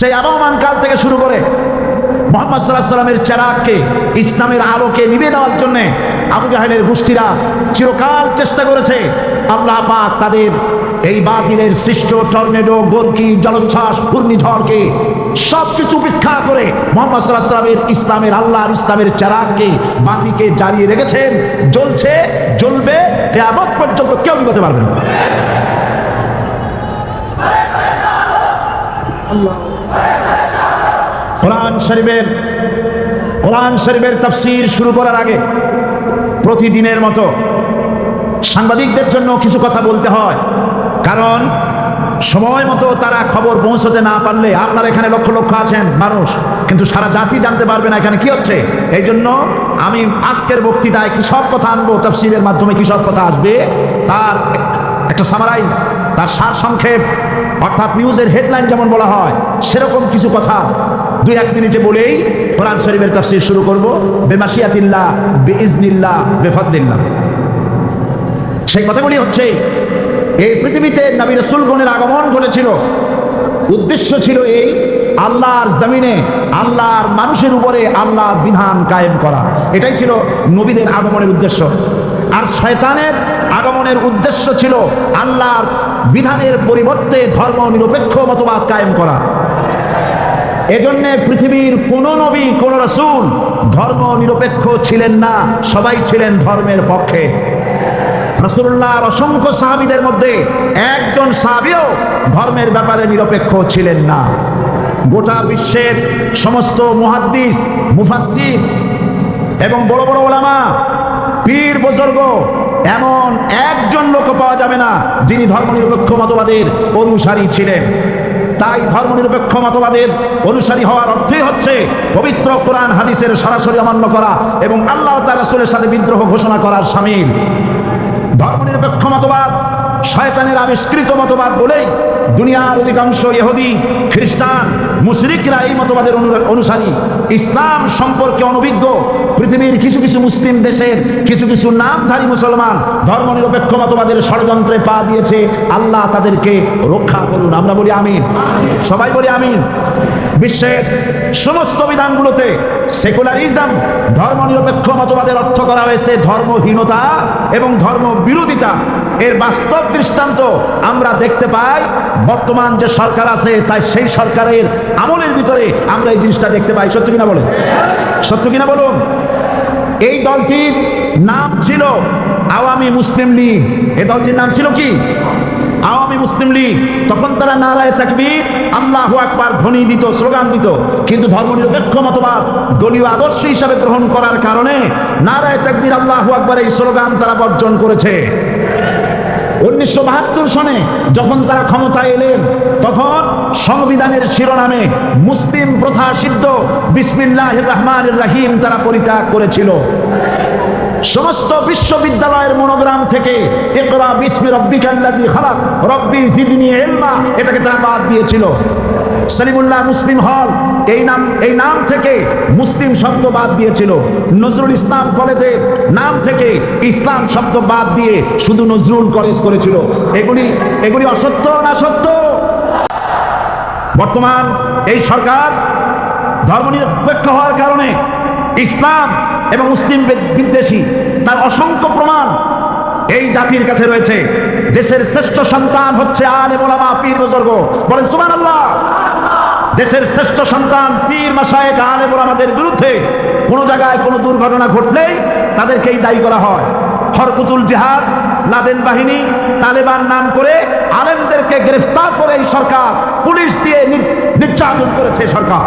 সেই আবহমান কাল থেকে শুরু করে মুহাম্মদ সাল্লাল্লাহু আলাইহি ওয়াসাল্লামের চেরাগকে, ইসলামের আলোকে নিভিয়ে দেওয়ার জন্য আবু জাহেলের গোষ্ঠীরা চিরকাল চেষ্টা করেছে। আল্লাহ পাক তাদের এই বাতিলের সৃষ্ট টর্নেডো, গর্কি, জলোচ্ছ্বাস, ঘূর্ণিঝড়কে সবকিছু উপেক্ষা করে মুহাম্মদ সাল্লাল্লাহু আলাইহি ওয়াসাল্লামের ইসলামের, আল্লাহর ইসলামের চেরাগকে, বাতিকে জ্বালিয়ে রেখেছেন। জ্বলছে, জ্বলবে, কিয়ামত পর্যন্ত কেউ নিভাতে পারবে না। কোরআন শরীফের তাফসীর শুরু করার আগে প্রতিদিনের মতো সাংবাদিকদের জন্য কিছু কথা বলতে হয়, কারণ সময় মতো তারা খবর পৌঁছতে না পারলে, আপনার এখানে লক্ষ লক্ষ আছেন মানুষ, কিন্তু সারা জাতি জানতে পারবে না এখানে কি হচ্ছে। এই জন্য আমি আজকের বক্তৃতায় কি সব কথা আনবো, তাফসীরের মাধ্যমে কি সব কথা আসবে, তার একটা সামারাইজ, তার সার সংক্ষেপ, অর্থাৎ নিউজের হেডলাইন যেমন বলা হয় সেরকম কিছু কথা 2-1 মিনিটে বলেই কোরআন শরীফের তাফসীর শুরু করব। বেমাশিয়াতিল্লাহ, বিইজনিল্লাহ, বেফাদলিল্লাহ। সেই কথাগুলি হচ্ছে, এই পৃথিবীতে নবী রাসূলগণের আগমন ঘটেছিল, উদ্দেশ্য ছিল এই আল্লাহর জমিনে আল্লাহর মানুষের উপরে আল্লাহর বিধান কায়েম করা। এটাই ছিল নবীদের আগমনের উদ্দেশ্য। আর শয়তানের আগমনের উদ্দেশ্য ছিল আল্লাহর বিধানের পরিবর্তে ধর্ম নিরপেক্ষ মতবাদ কায়েম করা। এজন্য পৃথিবীর কোন নবী, কোন রাসূল ধর্ম নিরপেক্ষ ছিলেন না, সবাই ছিলেন ধর্মের পক্ষে। রাসূলুল্লাহর অসংখ্য সাহাবীদের মধ্যে একজন সাহাবীও ধর্মের ব্যাপারে নিরপেক্ষ ছিলেন না। গোটা বিশ্বের সমস্ত মুহাদ্দিস, মুফাসসির এবং বড় বড় উলামা, পীর বুজুর্গ, এমন একজন লোক পাওয়া যাবে না যিনি ধর্মনিরপেক্ষ মতবাদের অনুসারী ছিলেন। তাই ধর্মনিরপেক্ষ মতবাদের অনুসারী হওয়ার অর্থই হচ্ছে পবিত্র কোরআন হাদিসের সরাসরি অমান্য করা এবং আল্লাহ তার রাসূলের সাথে বিদ্রোহ ঘোষণা করার শামিল। ধর্মনিরপেক্ষ মতবাদ শয়তানের আবিষ্কৃত মতবাদ বলেই দুনিয়ার অধিকাংশ ইহুদি, খ্রিস্টান, মুশরিকরা এই মতবাদের অনুসারী। ইসলাম সম্পর্কে অনভিজ্ঞ পৃথিবীর কিছু কিছু মুসলিম দেশের কিছু কিছু নামধারী মুসলমান ধর্মনিরপেক্ষ মতবাদের ষড়যন্ত্রে পা দিয়েছে। আল্লাহ তাদেরকে রক্ষা করুন, আমরা বলি আমিন, সবাই বলি আমিন। বিশ্বের সমস্ত বিধানগুলোতে সেকুলারিজম, ধর্মনিরপেক্ষ মতবাদের অর্থ করা হয়েছে ধর্মহীনতা এবং ধর্ম বিরোধিতা। এর বাস্তব দৃষ্টান্ত আমরা দেখতে পাই বর্তমান যে সরকার আছে, তাই সেই সরকারের আমলের ভিতরে আমরা এই জিনিসটা দেখতে পাই। সত্য কিনা বলেন, সত্য কিনা বলুন। এই দলটির নাম ছিল আওয়ামী মুসলিম লীগ। এই দলটির নাম ছিল কি? আওয়ামী মুসলিম লীগ। তখন তারা নারায়ে তাকবীর, আল্লাহু আকবার ধ্বনি দিত, স্লোগান দিত, কিন্তু ধর্মনিরপেক্ষ মতবাদ দলীয় আদর্শ হিসাবে গ্রহণ করার কারণে নারায়ে তাকবীর, আল্লাহু আকবার এই স্লোগান তারা বর্জন করেছে। 1972 সনে যখন তারা ক্ষমতায় এলেন, তখন সংবিধানের শিরোনামে মুসলিম প্রথা সিদ্ধ বিসমিল্লাহির রহমানির রহিম তারা পরিত্যাগ করেছিল। সমস্ত বিশ্ববিদ্যালয়ের মনোগ্রাম থেকে ইকরা বিসমি রাব্বিকাল্লাযী খালাক রব্বি জিদনি ইলমা এটাকে তারা বাদ দিয়েছিল। সলিমুল্লাহ মুসলিম হল এই নাম থেকে মুসলিম শব্দ বাদ দিয়েছিল। নজরুল ইসলাম কলেজের নাম থেকে ইসলাম শব্দ বাদ দিয়ে শুধু নজরুল কলেজ করেছিল। এগুলি অসত্য না সত্য? বর্তমান এই সরকার ধর্মনিরপেক্ষ হওয়ার কারণে ইসলাম এবং মুসলিম বিদ্বেষী, তার অসংখ্য প্রমাণ এই জাতির কাছে রয়েছে। দেশের শ্রেষ্ঠ সন্তান হচ্ছে আলেম ওলামা, পীর বুজুর্গ, বলেন সুবহানাল্লাহ। দেশের শ্রেষ্ঠ সন্তান পীর মাশায়েখ আলেম ওলামাদের বিরুদ্ধে কোনো জায়গায় কোনো দুর্ঘটনা ঘটলেই তাদেরকেই দায়ী করা হয়। হরকুতুল জিহাদ, লাদেন বাহিনী, তালেবান নাম করে আলেমদেরকে গ্রেফতার করে এই সরকার পুলিশ দিয়ে নির্যাতন করেছে সরকার।